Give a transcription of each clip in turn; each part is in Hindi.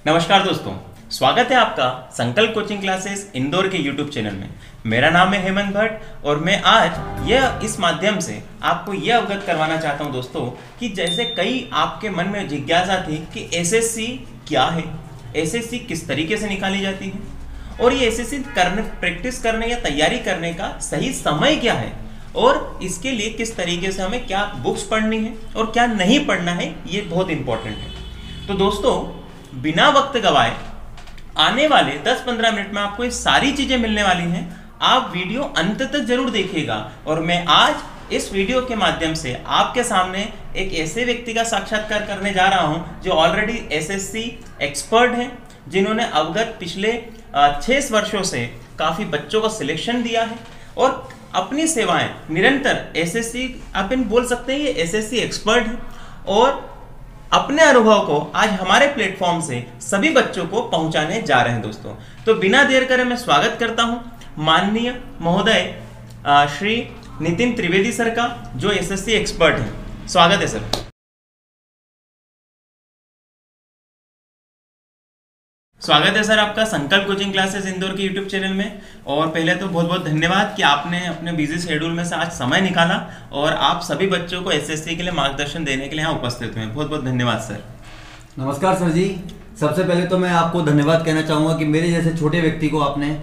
नमस्कार दोस्तों, स्वागत है आपका संकल्प कोचिंग क्लासेस इंदौर के YouTube चैनल में। मेरा नाम है हेमंत भट्ट और मैं आज इस माध्यम से आपको यह अवगत करवाना चाहता हूं दोस्तों कि जैसे कई आपके मन में जिज्ञासा थी कि एसएससी क्या है, एसएससी किस तरीके से निकाली जाती है और ये एसएससी प्रैक्टिस करने या तैयारी करने का सही समय क्या है और इसके लिए किस तरीके से हमें क्या बुक्स पढ़नी है और क्या नहीं पढ़ना है, ये बहुत इंपॉर्टेंट है। तो दोस्तों, बिना वक्त गवाए आने वाले 10-15 मिनट में आपको ये सारी चीजें मिलने वाली हैं। आप वीडियो अंत तक जरूर देखिएगा और मैं आज इस वीडियो के माध्यम से आपके सामने एक ऐसे व्यक्ति का साक्षात्कार करने जा रहा हूं जो ऑलरेडी एसएससी एक्सपर्ट हैं, जिन्होंने अवगत पिछले 6 वर्षों से काफी बच्चों को सिलेक्शन दिया है और अपनी सेवाएं निरंतर एसएससी, आप बोल सकते हैं ये एसएससी एक्सपर्ट है और अपने अनुभव को आज हमारे प्लेटफॉर्म से सभी बच्चों को पहुंचाने जा रहे हैं दोस्तों। तो बिना देर करे मैं स्वागत करता हूं माननीय महोदय श्री नितिन त्रिवेदी सर का, जो एसएससी एक्सपर्ट हैं। स्वागत है सर। स्वागत है सर आपका संकल्प कोचिंग क्लासेस इंदौर के यूट्यूब चैनल में। और पहले तो बहुत बहुत धन्यवाद कि आपने अपने बिजी शेड्यूल में से आज समय निकाला और आप सभी बच्चों को एसएससी के लिए मार्गदर्शन देने के लिए यहाँ उपस्थित हुए। बहुत बहुत धन्यवाद सर। नमस्कार सर जी। सबसे पहले तो मैं आपको धन्यवाद कहना चाहूँगा कि मेरे जैसे छोटे व्यक्ति को आपने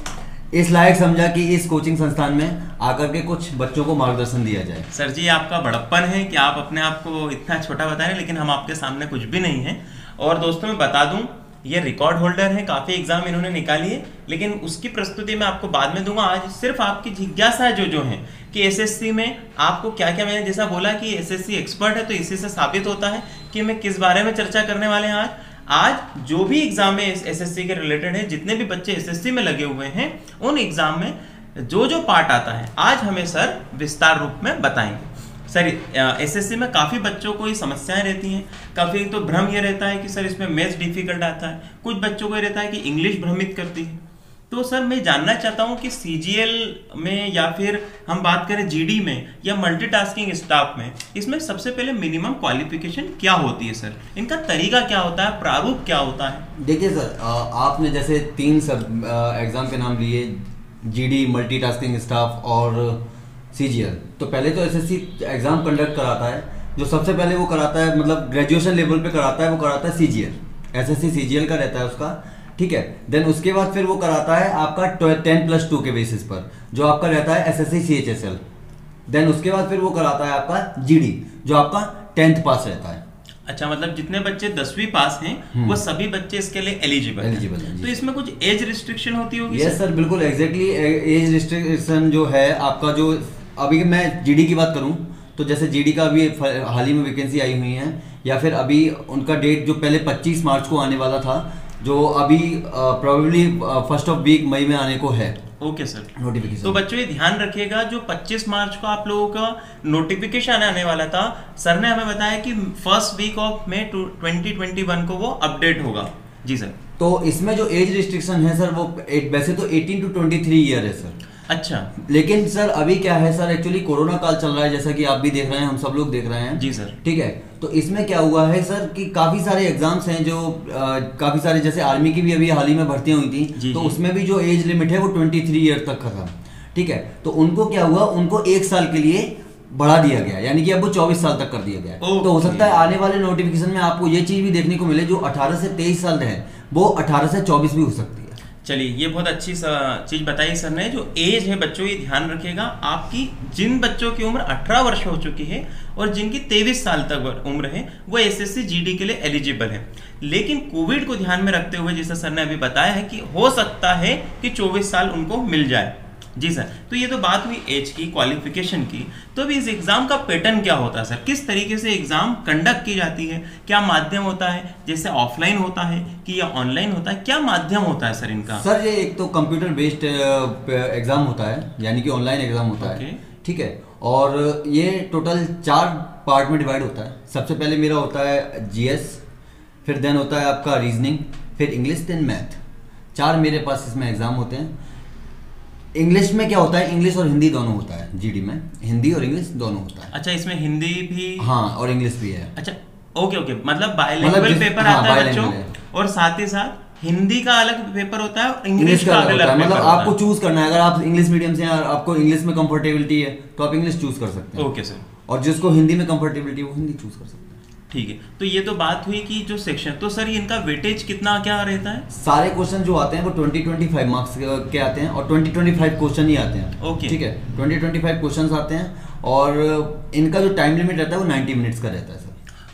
इस लायक समझा कि इस कोचिंग संस्थान में आकर के कुछ बच्चों को मार्गदर्शन दिया जाए। सर जी, आपका बड़प्पन है कि आप अपने आप को इतना छोटा बता रहे हैं, लेकिन हम आपके सामने कुछ भी नहीं है। और दोस्तों मैं बता दूं, ये रिकॉर्ड होल्डर है, काफी एग्जाम इन्होंने निकाली है, लेकिन उसकी प्रस्तुति मैं आपको बाद में दूंगा। आज सिर्फ आपकी जिज्ञासा जो है कि एसएससी में आपको क्या क्या, मैंने जैसा बोला कि एसएससी एक्सपर्ट है तो इसी से साबित होता है कि मैं किस बारे में चर्चा करने वाले हैं। आज जो भी एग्जाम में एसएससी के रिलेटेड है, जितने भी बच्चे एसएससी में लगे हुए हैं, उन एग्जाम में जो पार्ट आता है आज हमें सर विस्तार रूप में बताएंगे। सर, एसएससी में काफ़ी बच्चों को ये समस्याएं रहती हैं। काफ़ी तो भ्रम ये रहता है कि सर इसमें मैथ्स डिफिकल्ट आता है, कुछ बच्चों को ये रहता है कि इंग्लिश भ्रमित करती है। तो सर मैं जानना चाहता हूं कि सीजीएल में या फिर हम बात करें जीडी में या मल्टीटास्किंग स्टाफ में, इसमें सबसे पहले मिनिमम क्वालिफिकेशन क्या होती है सर, इनका तरीका क्या होता है, प्रारूप क्या होता है? देखिए सर, आपने जैसे 3 एग्जाम के नाम लिए, जीडी, मल्टीटास्किंग स्टाफ और सीजीएल। तो पहले तो एसएससी एग्जाम कंडक्ट कराता है, जो सबसे पहले वो कराता है, मतलब ग्रेजुएशन लेवल पे कराता है, वो कराता है सीजीएल। एसएससी सीजीएल का रहता है उसका, ठीक है। देन उसके बाद फिर वो कराता है आपका 10+2 के बेसिस पर, जो आपका रहता है एसएससी सीएचएसएल। देन उसके बाद फिर वो कराता है आपका जीडी, जो आपका 10th पास रहता है। अच्छा, मतलब जितने बच्चे 10वीं पास हैं वो सभी बच्चे इसके लिए एलिजिबल हैं। तो इसमें कुछ एज रिस्ट्रिक्शन होती होगी? यस सर, बिल्कुल एग्जैक्टली। एज रिस्ट्रिक्शन जो है आपका, जो अभी मैं जीडी की बात करूं तो जैसे जीडी का अभी हाल ही में वैकेंसी आई हुई है, या फिर अभी उनका डेट जो पहले 25 मार्च को आने वाला था, जो अभी प्रोबेबली फर्स्ट ऑफ वीक मई में आने को है। Okay sir, notification. तो बच्चों ये ध्यान रखिएगा, जो 25 मार्च को आप लोगों का नोटिफिकेशन आने वाला था, सर ने हमें बताया कि फर्स्ट वीक ऑफ मई 2021 को वो अपडेट होगा। जी सर। तो इसमें जो एज रिस्ट्रिक्शन है सर, वो वैसे तो 18 to 23 ईयर है सर। अच्छा, लेकिन सर अभी क्या है सर, एक्चुअली कोरोना काल चल रहा है, जैसा कि आप भी देख रहे हैं, हम सब लोग देख रहे हैं। जी सर। ठीक है, तो इसमें क्या हुआ है सर कि काफी सारे एग्जाम्स हैं जो काफी सारे, जैसे आर्मी की भी अभी हाल ही में भर्तियां हुई थी, तो उसमें भी जो एज लिमिट है वो 23 ईयर तक का था। ठीक है, तो उनको क्या हुआ, उनको 1 साल के लिए बढ़ा दिया गया, यानी कि अब वो 24 साल तक कर दिया गया। तो हो सकता है आने वाले नोटिफिकेशन में आपको ये चीज भी देखने को मिले, जो 18 से 23 साल है वो 18 से 24 भी हो सकती है। चलिए, ये बहुत अच्छी चीज बताई सर ने। जो एज है बच्चों, ये ध्यान रखिएगा, आपकी जिन बच्चों की उम्र 18 वर्ष हो चुकी है और जिनकी 23 साल तक उम्र है, वो एसएससी जीडी के लिए एलिजिबल है। लेकिन कोविड को ध्यान में रखते हुए, जैसे सर ने अभी बताया है कि हो सकता है कि 24 साल उनको मिल जाए। जी सर। तो ये तो बात हुई एज की, क्वालिफिकेशन की। तो अभी इस एग्जाम का पैटर्न क्या होता है सर, किस तरीके से एग्जाम कंडक्ट की जाती है, क्या माध्यम होता है, जैसे ऑफलाइन होता है कि या ऑनलाइन होता है, क्या माध्यम होता है सर इनका? सर ये एक तो कंप्यूटर बेस्ड एग्जाम होता है, यानी कि ऑनलाइन एग्जाम होता है। ठीक है, और ये टोटल 4 पार्ट में डिवाइड होता है। सबसे पहले मेरा होता है जीएस, फिर देन होता है आपका रीजनिंग, फिर इंग्लिश, देन मैथ। 4 मेरे पास इसमें एग्जाम होते हैं। इंग्लिश में क्या होता है, इंग्लिश और हिंदी दोनों होता है। जीडी में हिंदी और इंग्लिश दोनों होता है। अच्छा, इसमें हिंदी भी? हाँ, और इंग्लिश भी है। अच्छा, ओके, मतलब बायलिंगुअल पेपर आता है बच्चों। और साथ ही साथ हिंदी का अलग पेपर होता है और इंग्लिश का अलग अलग होता है। पेपर मतलब होता आपको है। चूज करना है, अगर आप इंग्लिश मीडियम से हैं और आपको इंग्लिश में कंफर्टेबिलिटी है तो आप इंग्लिश चूज कर सकते हैं। Okay sir. और जिसको हिंदी में कंफर्टेबिलिटी है वो हिंदी चूज कर सकते हैं। ठीक है, तो ये तो बात हुई कि जो सेक्शन, तो सर इनका वेटेज कितना क्या रहता है? सारे क्वेश्चन जो आते हैं वो 20-25 मार्क्स के आते हैं और 20-25 क्वेश्चन ही आते हैं। ओके। ठीक है, 20-25 क्वेश्चंस आते हैं और इनका जो टाइम लिमिट रहता है वो 90 मिनट्स का रहता है सर।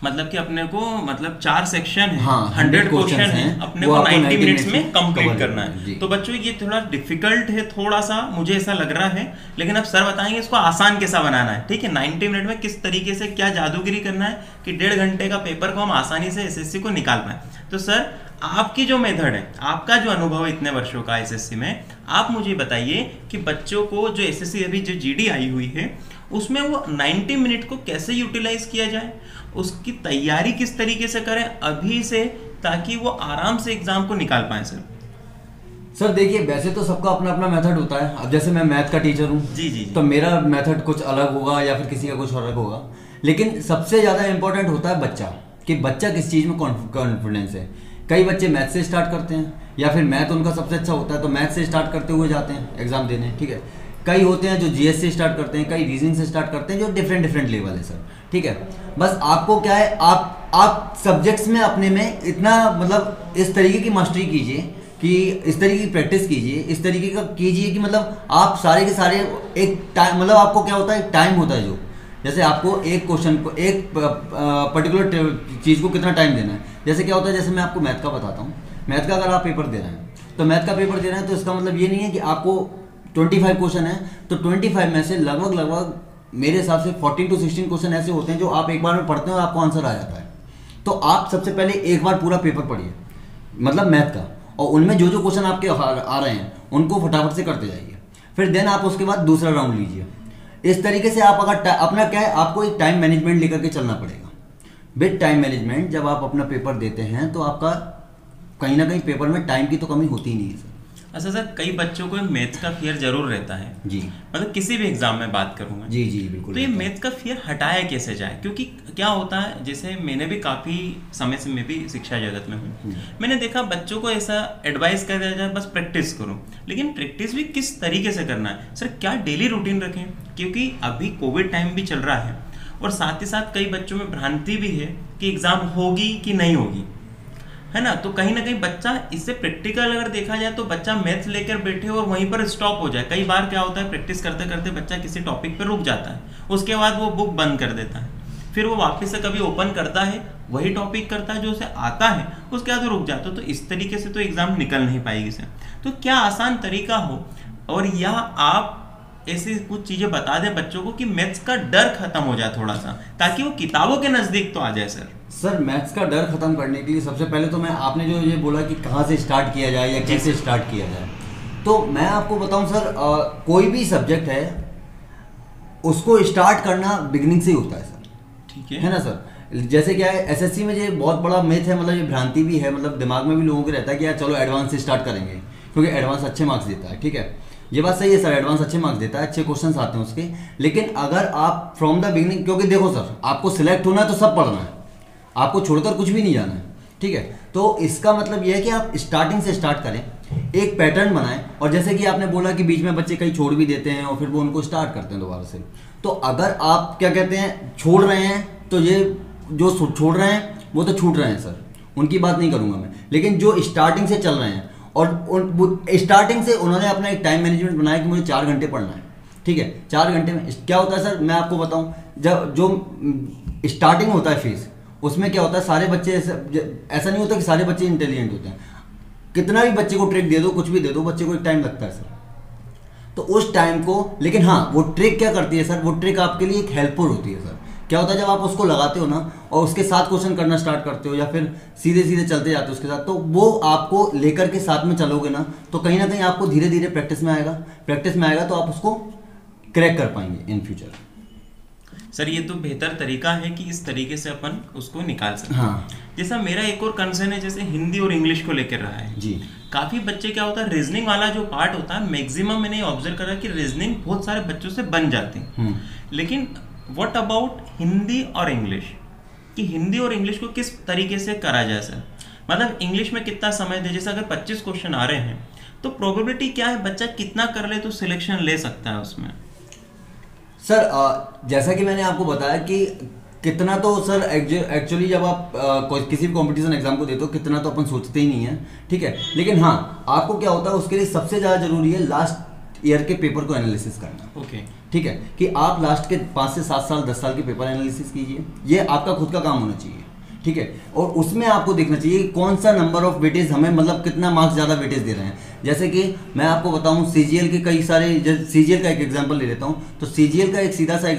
मतलब कि अपने को, मतलब 4 सेक्शन है, हाँ, 100 क्वेश्चन questions है, हैं, अपने वो को आपको 90 मिनट्स 90 में में कंप्लीट cover करना करना है, जी। है। तो बच्चों ये थोड़ा डिफिकल्ट है, थोड़ा सा मुझे ऐसा लग रहा है, लेकिन अब सर बताएंगे इसको आसान कैसा बनाना है। ठीक है, 90 मिनट में किस तरीके से क्या जादूगिरी करना है कि 1.5 घंटे का पेपर को हम आसानी से एसएससी को निकाल पाए। तो सर आपकी जो मेथड है, आपका जो अनुभव है इतने वर्षों का एसएससी में, आप मुझे बताइए कि बच्चों को जो एसएससी अभी जो जीडी आई हुई है उसमें वो 90 मिनट को कैसे यूटिलाइज किया जाए, उसकी तैयारी किस तरीके से करें अभी से, ताकि वो आराम से एग्जाम को निकाल पाए। सर देखिए, वैसे तो सबका अपना अपना मेथड होता है। अब जैसे मैं मैथ का टीचर हूँ, जी जी, तो मेरा मेथड कुछ अलग होगा या फिर किसी का कुछ अलग होगा, लेकिन सबसे ज़्यादा इंपॉर्टेंट होता है बच्चा, कि बच्चा किस चीज़ में कॉन्फिडेंस है। कई बच्चे मैथ से स्टार्ट करते हैं या फिर मैथ उनका सबसे अच्छा होता है तो मैथ से स्टार्ट करते हुए जाते हैं एग्जाम देने। ठीक है, कई होते हैं जो जीएस से स्टार्ट करते हैं, कई रीजनिंग से स्टार्ट करते हैं, जो डिफरेंट लेवल है सर। ठीक है, बस आपको क्या है, आप सब्जेक्ट्स में अपने में इतना मतलब इस तरीके की मास्टरी कीजिए कि इस तरीके की प्रैक्टिस कीजिए, इस तरीके का कीजिए कि मतलब आप सारे के सारे एक टाइम, मतलब आपको क्या होता है, एक टाइम होता है जो, जैसे आपको एक क्वेश्चन को, एक पर्टिकुलर चीज़ को कितना टाइम देना है। जैसे क्या होता है, जैसे मैं आपको मैथ का बताता हूँ। मैथ का अगर आप पेपर दे रहे हैं तो मैथ का पेपर दे रहे हैं तो इसका मतलब ये नहीं है कि आपको 25 क्वेश्चन है तो 25 में से लगभग मेरे हिसाब से 14 to 16 क्वेश्चन ऐसे होते हैं जो आप एक बार में पढ़ते हैं और आपको आंसर आ जाता है। तो आप सबसे पहले एक बार पूरा पेपर पढ़िए, मतलब मैथ का, और उनमें जो जो क्वेश्चन आपके आ रहे हैं उनको फटाफट से करते जाइए। फिर देन आप उसके बाद दूसरा राउंड लीजिए। इस तरीके से आप अगर अपना क्या है, आपको एक टाइम मैनेजमेंट लेकर के चलना पड़ेगा। विद टाइम मैनेजमेंट जब आप अपना पेपर देते हैं तो आपका कहीं ना कहीं पेपर में टाइम की तो कमी होती ही नहीं है सर। अच्छा सर, कई बच्चों को मैथ्स का फियर जरूर रहता है जी, मतलब किसी भी एग्जाम में बात करूंगा। जी जी बिल्कुल। तो ये मैथ्स का फियर हटाया कैसे जाए, क्योंकि क्या होता है, जैसे मैंने भी काफ़ी समय से मैं भी शिक्षा जगत में हूँ, मैंने देखा बच्चों को ऐसा एडवाइस कर दिया जाए बस प्रैक्टिस करो, लेकिन प्रैक्टिस भी किस तरीके से करना है सर, क्या डेली रूटीन रखें, क्योंकि अभी कोविड टाइम भी चल रहा है और साथ ही साथ कई बच्चों में भ्रांति भी है कि एग्ज़ाम होगी कि नहीं होगी, है ना। तो कहीं ना कहीं बच्चा इससे प्रैक्टिकल अगर देखा जाए तो बच्चा मैथ्स लेकर बैठे और वहीं पर स्टॉप हो जाए। कई बार क्या होता है, प्रैक्टिस करते करते बच्चा किसी टॉपिक पर रुक जाता है, उसके बाद वो बुक बंद कर देता है, फिर वो वापस से कभी ओपन करता है, वही टॉपिक करता है जो उसे आता है, उसके बाद वो रुक जाता है। तो इस तरीके से तो एग्जाम निकल नहीं पाएगी सर। तो क्या आसान तरीका हो, और या आप ऐसी कुछ चीजें बता दें बच्चों को कि मैथ्स का डर खत्म हो जाए थोड़ा सा, ताकि वो किताबों के नजदीक तो आ जाए सर। मैथ्स का डर खत्म करने के लिए सबसे पहले तो मैं, आपने जो ये बोला कि कहाँ से स्टार्ट किया जाए या कैसे स्टार्ट किया जाए, तो मैं आपको बताऊं सर, कोई भी सब्जेक्ट है उसको स्टार्ट करना बिगिनिंग से ही होता है सर। ठीक है ना सर। जैसे क्या है, एसएससी में ये बहुत बड़ा मिथ है, मतलब ये भ्रांति भी है, मतलब दिमाग में भी लोगों को रहता है कि यार चलो एडवांस से स्टार्ट करेंगे क्योंकि एडवांस अच्छे मार्क्स देता है। ठीक है, ये बात सही है सर, एडवांस अच्छे मार्क्स देता है, अच्छे क्वेश्चंस आते हैं उसके, लेकिन अगर आप फ्रॉम द बिगिनिंग, क्योंकि देखो सर, आपको सिलेक्ट होना है तो सब पढ़ना है, आपको छोड़कर कुछ भी नहीं जाना है। ठीक है, तो इसका मतलब यह है कि आप स्टार्टिंग से स्टार्ट करें, एक पैटर्न बनाएं, और जैसे कि आपने बोला कि बीच में बच्चे कई छोड़ भी देते हैं और फिर वो उनको स्टार्ट करते हैं दोबारा से। तो अगर आप क्या कहते हैं छोड़ रहे हैं, तो ये जो छोड़ रहे हैं वो तो छूट रहे हैं सर, उनकी बात नहीं करूंगा मैं, लेकिन जो स्टार्टिंग से चल रहे हैं और स्टार्टिंग से उन्होंने अपना एक टाइम मैनेजमेंट बनाया कि मुझे 4 घंटे पढ़ना है। ठीक है, 4 घंटे में क्या होता है सर, मैं आपको बताऊं, जब जो स्टार्टिंग होता है फेज, उसमें क्या होता है, सारे बच्चे ऐसा नहीं होता कि सारे बच्चे इंटेलिजेंट होते हैं, कितना भी बच्चे को ट्रिक दे दो, कुछ भी दे दो, बच्चे को एक टाइम लगता है सर। तो उस टाइम को, लेकिन हाँ, वो ट्रिक क्या करती है सर, वो ट्रिक आपके लिए एक हेल्पफुल होती है सर। क्या होता है, जब आप उसको लगाते हो ना और उसके साथ क्वेश्चन करना स्टार्ट करते हो या फिर सीधे सीधे चलते जाते हो उसके साथ, तो वो आपको लेकर के साथ में चलोगे ना, तो कहीं ना कहीं आपको धीरे धीरे प्रैक्टिस में आएगा तो आप उसको क्रैक कर पाएंगे इन फ्यूचर। सर ये तो बेहतर तरीका है कि इस तरीके से अपन उसको निकाल सकते हैं। हाँ। जैसा मेरा एक और कंसर्न है, जैसे हिंदी और इंग्लिश को लेकर रहा है जी, काफी बच्चे, क्या होता है, रीजनिंग वाला जो पार्ट होता है, मैक्सिमम मैंने ऑब्जर्व करा कि रीजनिंग बहुत सारे बच्चों से बन जाती है, लेकिन व्हाट अबाउट हिंदी और इंग्लिश, कि हिंदी और इंग्लिश को किस तरीके से करा जाए सर। मतलब इंग्लिश में कितना समय दे, जैसे अगर 25 क्वेश्चन आ रहे हैं तो प्रोबेबिलिटी क्या है बच्चा कितना कर ले तो सिलेक्शन ले सकता है उसमें? सर जैसा कि मैंने आपको बताया कि कितना तो सर एक्चुअली जब आप किसी भी कंपटीशन एग्जाम को देते हो कितना तो अपन सोचते ही नहीं है, ठीक है। लेकिन हाँ, आपको क्या होता है उसके लिए सबसे ज़्यादा जरूरी है लास्ट ईयर के पेपर को एनालिसिस करना। ओके, ठीक है, कि आप लास्ट के 5 से 7 साल 10 साल के पेपर एनालिसिस कीजिए, ये आपका खुद का काम होना चाहिए, ठीक है। और उसमें आपको देखना चाहिए कौन सा नंबर ऑफ वेटेज हमें, मतलब कितना मार्क्स ज़्यादा वेटेज दे रहे हैं। जैसे कि मैं आपको बताऊं सीजीएल के कई सारे, सीजीएल का एक एग्जांपल ले लेता हूं, तो सीजीएल का एक सीधा सा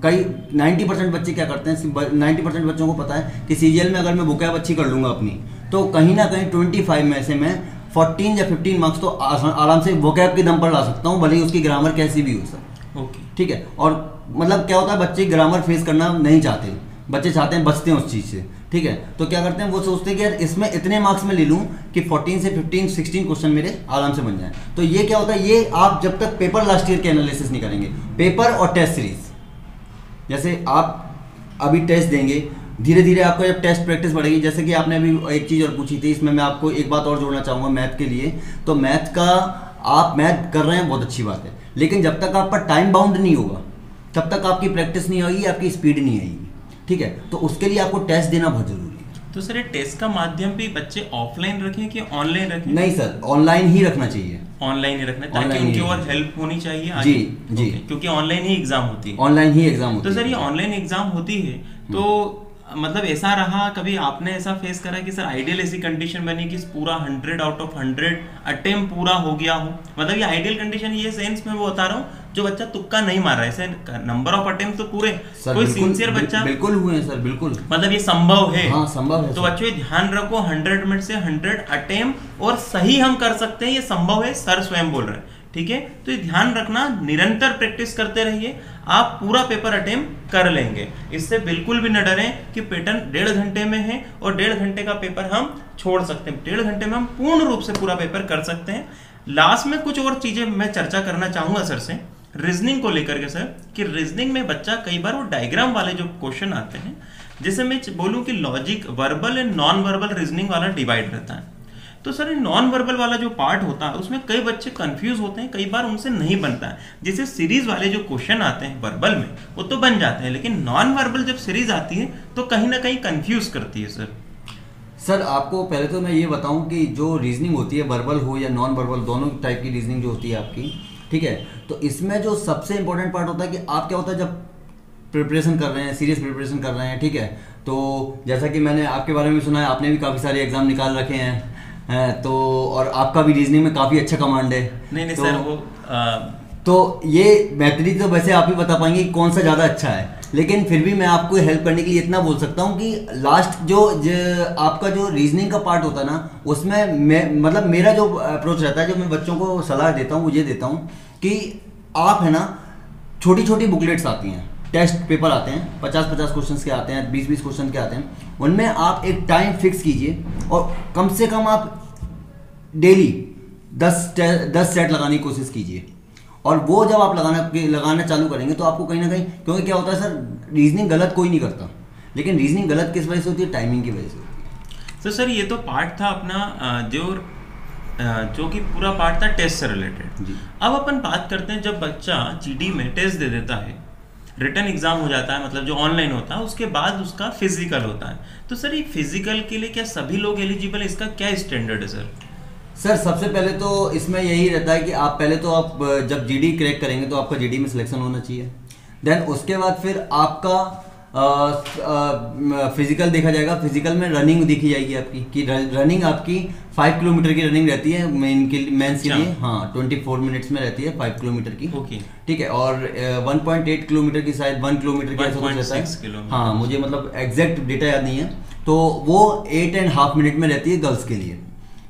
कई 90% बच्चे क्या करते हैं, 90% बच्चों को पता है कि सीजीएल में अगर मैं वोकैब अच्छी कर लूँगा अपनी, तो कहीं ना कहीं 25 में से मैं 14 या 15 मार्क्स तो आराम से वोकैब के दम पर ला सकता हूँ, भले ही उसकी ग्रामर कैसी भी हो सर। ओके, ठीक है। और मतलब क्या होता है, बच्चे ग्रामर फेस करना नहीं चाहते, बच्चे चाहते हैं, बचते हैं उस चीज़ से, ठीक है। तो क्या करते हैं, वो सोचते हैं कि यार इसमें इतने मार्क्स में ले लूँ कि 14 से 15 16 क्वेश्चन मेरे आराम से बन जाए। तो ये क्या होता है, ये आप जब तक पेपर लास्ट ईयर के एनालिसिस नहीं करेंगे, पेपर और टेस्ट सीरीज, जैसे आप अभी टेस्ट देंगे, धीरे धीरे आपका जब टेस्ट प्रैक्टिस बढ़ेगी, जैसे कि आपने अभी एक चीज़ और पूछी थी, इसमें मैं आपको एक बात और जोड़ना चाहूँगा मैथ के लिए। तो मैथ का, आप मैथ कर रहे हैं बहुत अच्छी बात है, लेकिन जब तक आप पर टाइम बाउंड नहीं होगा तब तक आपकी प्रैक्टिस नहीं होगी, आपकी स्पीड नहीं आएगी, ठीक है। तो उसके लिए आपको टेस्ट देना बहुत जरूरी है। तो सर ये टेस्ट का माध्यम भी बच्चे ऑफलाइन रखें कि ऑनलाइन रखें? नहीं सर, ऑनलाइन ही रखना चाहिए, ऑनलाइन ही रखना, ताकि उनकी और हेल्प होनी चाहिए जी जी, क्योंकि ऑनलाइन ही एग्जाम होती है। ऑनलाइन ही एग्जाम होती है। तो सर ये ऑनलाइन एग्जाम होती है तो मतलब ऐसा रहा, कभी आपने ऐसा फेस करा कि सर आइडियल ऐसी कंडीशन बनी कि पूरा 100 आउट ऑफ 100 अटेम्प्ट पूरा हो गया हो? मतलब ये आइडियल कंडीशन ये सेंस में वो बता रहा हूँ जो बच्चा तुक्का नहीं मार रहा है, ऐसे नंबर ऑफ अटेम्प्ट तो पूरे, कोई सिंसियर बच्चा बिल्कुल हुए हैं सर, बिल्कुल, मतलब ये संभव है। हाँ संभव है। तो बच्चों ये ध्यान रखो, 100 में से 100 अटेम्प्ट और सही हम कर सकते हैं, ये संभव है, सर स्वयं बोल रहे हैं, ठीक है। तो ये ध्यान रखना, निरंतर प्रैक्टिस करते रहिए, आप पूरा पेपर अटेम्प्ट कर लेंगे। इससे बिल्कुल भी न डरें कि पैटर्न 1.5 घंटे में है और 1.5 घंटे का पेपर हम छोड़ सकते हैं, 1.5 घंटे में हम पूर्ण रूप से पूरा पेपर कर सकते हैं। लास्ट में कुछ और चीजें मैं चर्चा करना चाहूंगा सर से रीजनिंग को लेकर के सर, कि रीजनिंग में बच्चा कई बार वो डायग्राम वाले जो क्वेश्चन आते हैं, जैसे मैं बोलूं कि logic, verbal and non verbal reasoning वाला डिवाइड रहता है। तो सर नॉन वर्बल वाला जो पार्ट होता है उसमें कई बच्चे कंफ्यूज होते हैं, कई बार उनसे नहीं बनता है। जैसे सीरीज वाले जो क्वेश्चन आते हैं वर्बल में वो तो बन जाते हैं, लेकिन नॉन वर्बल जब सीरीज आती है तो कहीं ना कहीं कंफ्यूज करती है सर आपको पहले तो मैं ये बताऊं कि जो रीजनिंग होती है, वर्बल हो या नॉन वर्बल, दोनों टाइप की रीजनिंग जो होती है आपकी, ठीक है। तो इसमें जो सबसे इंपॉर्टेंट पार्ट होता है कि आप क्या होता है जब प्रिपरेशन कर रहे हैं, सीरियस प्रिपरेशन कर रहे हैं, ठीक है। तो जैसा कि मैंने आपके बारे में सुना है, आपने भी काफ़ी सारे एग्जाम निकाल रखे हैं, तो और आपका भी रीजनिंग में काफ़ी अच्छा कमांड है। नहीं तो, सर वो तो ये मैथरी तो वैसे आप ही बता पाएंगे कौन सा ज़्यादा अच्छा है, लेकिन फिर भी मैं आपको हेल्प करने के लिए इतना बोल सकता हूँ कि लास्ट जो आपका जो रीजनिंग का पार्ट होता है ना, उसमें मतलब मेरा जो अप्रोच रहता है, जो मैं बच्चों को सलाह देता हूँ वो ये देता हूँ कि आप है ना, छोटी छोटी बुकलेट्स आती हैं, टेस्ट पेपर आते हैं, 50-50 क्वेश्चन के आते हैं, 20-20 क्वेश्चन के आते हैं, उनमें आप एक टाइम फिक्स कीजिए और कम से कम आप डेली 10 सेट लगाने की कोशिश कीजिए। और वो जब आप लगाना चालू करेंगे तो आपको कहीं ना कहीं, क्योंकि क्या होता है सर, रीजनिंग गलत कोई नहीं करता, लेकिन रीजनिंग गलत किस वजह से होती है, टाइमिंग की वजह से होती है। तो सर ये तो पार्ट था अपना जो कि पूरा पार्ट था टेस्ट से रिलेटेड। अब अपन बात करते हैं जब बच्चा जीडी में टेस्ट दे देता है, रिटन एग्जाम हो जाता है, मतलब जो ऑनलाइन होता है, उसके बाद उसका फिजिकल होता है। तो सर ये फिजिकल के लिए क्या सभी लोग एलिजिबल है, इसका क्या स्टैंडर्ड है सर? सर सबसे पहले तो इसमें यही रहता है कि आप पहले तो आप जब जीडी क्रैक करेंगे तो आपका जीडी में सिलेक्शन होना चाहिए, देन उसके बाद फिर आपका फिजिकल देखा जाएगा। फिजिकल में रनिंग देखी जाएगी आपकी, कि रनिंग आपकी 5 किलोमीटर की रनिंग रहती है मेंस के लिए, हाँ 24 मिनट्स में रहती है 5 किलोमीटर की, ठीक है। और 1.8 किलोमीटर की, शायद 1 किलोमीटर की ऐसा कुछ रहता है, हाँ मुझे मतलब एग्जैक्ट डेटा याद नहीं है, तो वो 8.5 मिनट में रहती है गर्ल्स के लिए,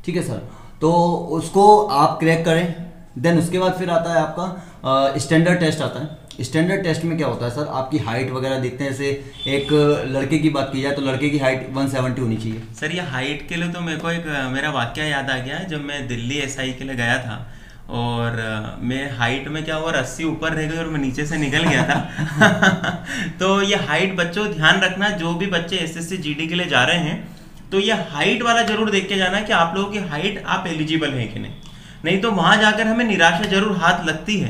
ठीक है सर। तो उसको आप क्रैक करें, देन उसके बाद फिर आता है आपका स्टैंडर्ड टेस्ट आता है। स्टैंडर्ड टेस्ट में क्या होता है सर, आपकी हाइट वगैरह देखते हैं। जैसे एक लड़के की बात की जाए तो लड़के की हाइट 170 होनी चाहिए। सर ये हाइट के लिए तो मेरे को एक मेरा वाक्य याद आ गया, जब मैं दिल्ली एसआई के लिए गया था और मैं हाइट में क्या हुआ, रस्सी ऊपर रह गई और मैं नीचे से निकल गया था। तो ये हाइट बच्चों ध्यान रखना, जो भी बच्चे एसएससी जीडी के लिए जा रहे हैं तो ये हाइट वाला जरूर देख के जाना कि आप लोगों की हाइट आप एलिजिबल है कि नहीं तो वहां जाकर हमें निराशा जरूर हाथ लगती है।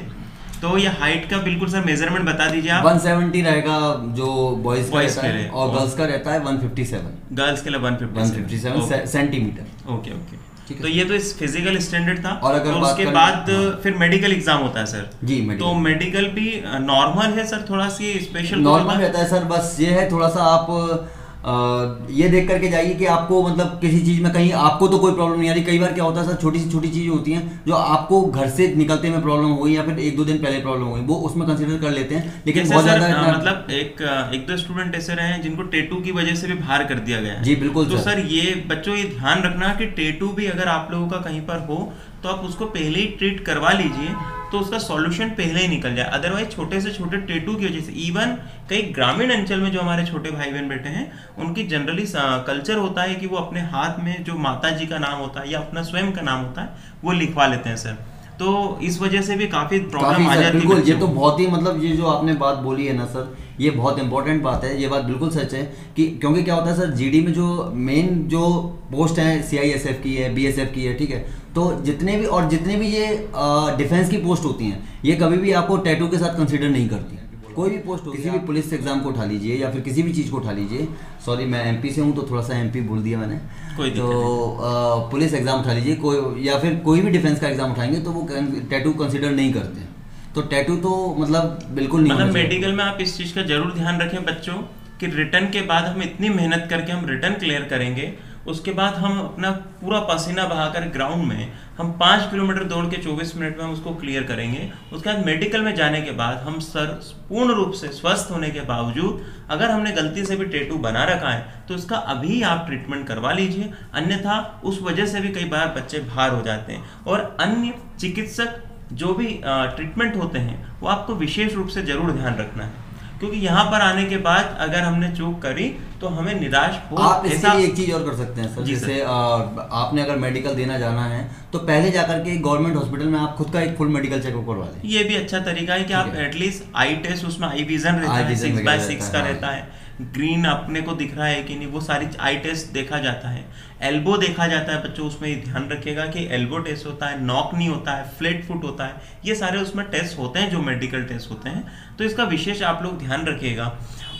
तो ये हाइट का बिल्कुल सर मेजरमेंट बता दीजिए आप। 170 रहेगा जो बॉयज का रहता है, लिए और गर्ल्स का रहता है 157। गर्ल्स के लिए 157 सेंटीमीटर। Okay okay. तो ये तो इस फिजिकल स्टैंडर्ड था। और अगर तो उसके बाद फिर मेडिकल एग्जाम होता है सर जी। तो मेडिकल भी नॉर्मल है सर, थोड़ा सी स्पेशल नॉर्मल रहता है सर, बस ये है थोड़ा सा आप ये देख करके जाइए कि आपको मतलब किसी चीज में कहीं आपको तो कोई प्रॉब्लम नहीं आ रही। कई बार क्या होता है सर, छोटी सी छोटी चीजें होती हैं जो आपको घर से निकलते में प्रॉब्लम हो गई या फिर 1-2 दिन पहले प्रॉब्लम हो गई, वो उसमें कंसीडर कर लेते हैं। लेकिन बहुत ज्यादा मतलब एक दो स्टूडेंट ऐसे रहे हैं जिनको टेटू की वजह से भी बाहर कर दिया गया है। जी बिल्कुल। तो सर ये बच्चों ये ध्यान रखना कि टेटू भी अगर आप लोगों का कहीं पर हो तो आप उसको पहले ही ट्रीट करवा लीजिए, तो उसका सॉल्यूशन पहले ही निकल जाए। अदरवाइज छोटे से छोटे टेटू की वजह से, इवन कई ग्रामीण अंचल में जो हमारे छोटे भाई बहन बैठे हैं, उनकी जनरली कल्चर होता है कि वो अपने हाथ में जो माता जी का नाम होता है या अपना स्वयं का नाम होता है वो लिखवा लेते हैं सर। तो इस वजह से भी काफी प्रॉब्लम आ जाती है। बिल्कुल, ये तो बहुत ही मतलब ये जो आपने बात बोली है ना सर, ये बहुत इंपॉर्टेंट बात है। ये बात बिल्कुल सच है कि क्योंकि क्या होता है सर, जीडी में जो मेन जो पोस्ट है CISF की है, BSF की है, ठीक है। तो जितने भी ये डिफेंस की पोस्ट होती हैं, ये कभी भी आपको टैटू के साथ कंसीडर नहीं करती। कोई भी पोस्ट हो, किसी भी पुलिस एग्जाम को उठा लीजिए या फिर किसी भी चीज़ को उठा लीजिए। सॉरी, मैं MP से हूँ तो थोड़ा सा MP बोल दिया मैंने। तो पुलिस एग्जाम उठा लीजिए कोई, या फिर कोई भी डिफेंस का एग्जाम उठाएंगे तो वो टैटू कंसीडर नहीं करते। तो टैटू तो मतलब बिल्कुल नहीं। मतलब मेडिकल में आप इस चीज़ का जरूर ध्यान रखें बच्चों कि रिटर्न के बाद हम इतनी मेहनत करके हम रिटर्न क्लियर करेंगे, उसके बाद हम अपना पूरा पसीना बहाकर ग्राउंड में हम 5 किलोमीटर दौड़ के 24 मिनट में हम उसको क्लियर करेंगे। उसके बाद मेडिकल में जाने के बाद हम सर पूर्ण रूप से स्वस्थ होने के बावजूद अगर हमने गलती से भी टैटू बना रखा है तो उसका अभी आप ट्रीटमेंट करवा लीजिए, अन्यथा उस वजह से भी कई बार बच्चे बाहर हो जाते हैं। और अन्य चिकित्सक जो भी ट्रीटमेंट होते हैं वो आपको विशेष रूप से जरूर ध्यान रखना है, क्योंकि यहाँ पर आने के बाद अगर हमने चूक करी तो हमें निराश हो। आप इसके लिए एक चीज और कर सकते हैं सर, जैसे आपने अगर मेडिकल देना जाना है तो पहले जाकर के गवर्नमेंट हॉस्पिटल में आप खुद का एक फुल मेडिकल चेकअप करवा लें। ये भी अच्छा तरीका है कि आप एटलीस्ट आई टेस्ट, उसमें आई विजन रहता है, 6x6 का रहता है, ग्रीन अपने को दिख रहा है कि नहीं, वो सारी आई टेस्ट देखा जाता है। एल्बो देखा जाता है बच्चों, उसमें ध्यान रखिएगा कि एल्बो टेस्ट होता है, नॉक नहीं होता है, फ्लैट फुट होता है, ये सारे उसमें टेस्ट होते हैं जो मेडिकल टेस्ट होते हैं। तो इसका विशेष आप लोग ध्यान रखिएगा।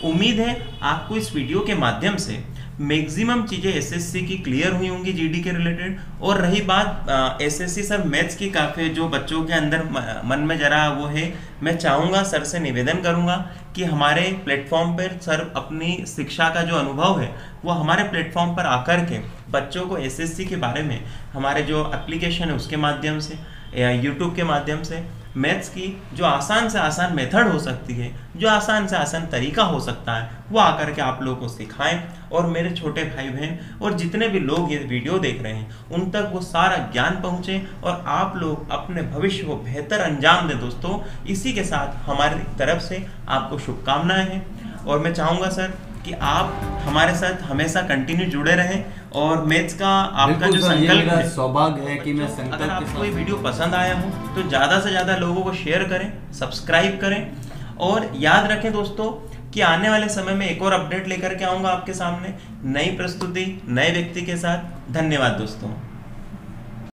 उम्मीद है आपको इस वीडियो के माध्यम से मैक्सिमम चीज़ें SSC की क्लियर हुई होंगी जीडी के रिलेटेड। और रही बात SSC सर मैथ्स की, काफ़ी जो बच्चों के अंदर मन में जरा वो है, मैं चाहूँगा सर से निवेदन करूँगा कि हमारे प्लेटफॉर्म पर सर अपनी शिक्षा का जो अनुभव है वो हमारे प्लेटफॉर्म पर आकर के बच्चों को SSC के बारे में हमारे जो एप्लीकेशन है उसके माध्यम से या यूट्यूब के माध्यम से मैथ्स की जो आसान से आसान मेथड हो सकती है, जो आसान से आसान तरीका हो सकता है, वो आकर के आप लोगों को सिखाएं। और मेरे छोटे भाई बहन और जितने भी लोग ये वीडियो देख रहे हैं उन तक वो सारा ज्ञान पहुंचे और आप लोग अपने भविष्य को बेहतर अंजाम दें दोस्तों। इसी के साथ हमारी तरफ से आपको शुभकामनाएं हैं और मैं चाहूँगा सर कि आप हमारे साथ हमेशा कंटिन्यू जुड़े रहें। और मैथ्स का आपका जो संकल्प है, सौभाग्य है कि मैं संकल्प अगर आपको ये वीडियो पसंद आया हो तो ज़्यादा से ज़्यादा लोगों को शेयर करें, सब्सक्राइब करें और याद रखें दोस्तों कि आने वाले समय में एक और अपडेट लेकर के आऊँगा आपके सामने, नई प्रस्तुति नए व्यक्ति के साथ। धन्यवाद दोस्तों।